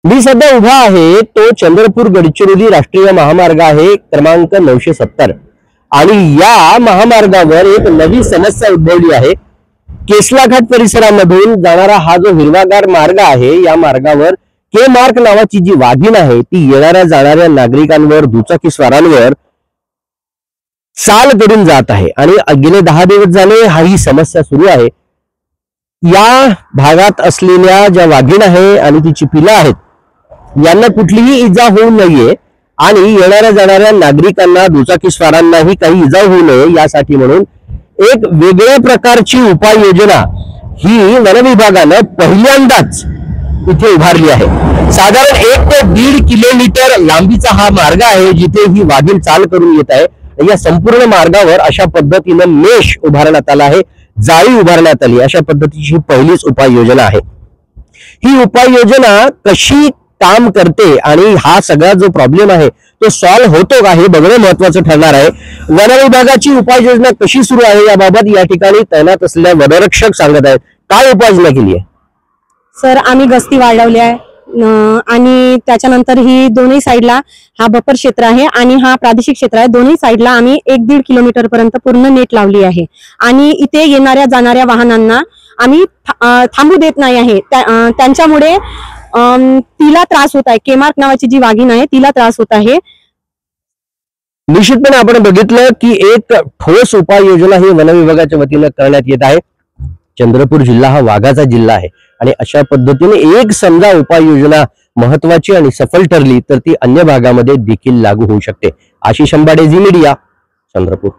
मी सध्या उभा आहे तो चंद्रपूर गडचिरोली राष्ट्रीय महामार्ग आहे क्रमांक 970 आणि या महामार्गावर एक नवी समस्या उद्भवली आहे। केसला घाट परिसरामधून जाणारा हा जो हिरवागार मार्ग आहे या मार्गावर के मार्क नावाची जी वाघीण आहे ती येणाऱ्या जाणाऱ्या नागरिकांवर दुचाकी स्वारांवर चाल करून जात आहे आणि गेले 10 दिवस झाले ही समस्या सुरू आहे। या भागात असलेल्या ज्या वाघीण आहे आणि तिची पिलं आहेत यांना कुठलीही इजा होऊ नये आणि येणाऱ्या जाणाऱ्या नागरिकांना दुचाकीस्वारांनाही काही इजा होऊ नये यासाठी म्हणून एक वेगळ्या प्रकारची उपाययोजना ही वन विभागानं पहिल्यांदाच इथे उभारली आहे। साधारण 1 ते 1.5 किलोमीटर लांबीचा हा मार्ग आहे जिथे ही वाघीण चाल करून येत आहे। या संपूर्ण मार्गावर अशा पद्धतीनं मेश उभारण्यात आला आहे, जाळी उभारण्यात आली। अशा पद्धतीची पहिलीच उपाययोजना आहे। ही उपाययोजना कशी काम करते आणि हा सगळा जो प्रॉब्लेम आहे तो सॉल्व्ह होतो का हे बघणं महत्त्वाचं ठरणार आहे। वन विभागाची उपाययोजना कशी सुरू आहे याबाबत या ठिकाणी तैनात असलेल्या वनरक्षक सांगत आहेत। काय उपाययोजना केली आहे सर? आम्ही गस्ती वाढवली आहे आणि त्याच्यानंतर ही दोन्ही साइडला हा बफर क्षेत्र आहे आणि हा प्रादेशिक क्षेत्र आहे। दोन्ही साइडला आम्ही 1-1.5 किलोमीटर पर्यंत पूर्ण नेट लावली आहे आणि इथे येणाऱ्या जाणाऱ्या वाहनांना आम्ही थांबू देत नाही आहे। त्यांच्यामुळे तिला त्रास होत आहे। केमार्क नावाची जी वाघीण आहे तिला त्रास होत आहे। निश्चितपणे आपण बघितलं की एक ठोस उपाययोजना ही वन विभागाच्या वतीने करण्यात येत आहे। चंद्रपूर जिल्हा हा वाघाचा जिल्हा आहे आणि अशा पद्धतीने एक समजा उपाययोजना महत्वाची आणि सफल ठरली तर ती अन्य भागामध्ये देखील लागू होऊ शकते। Ashish Ambade, Zee Media, Chandrapur.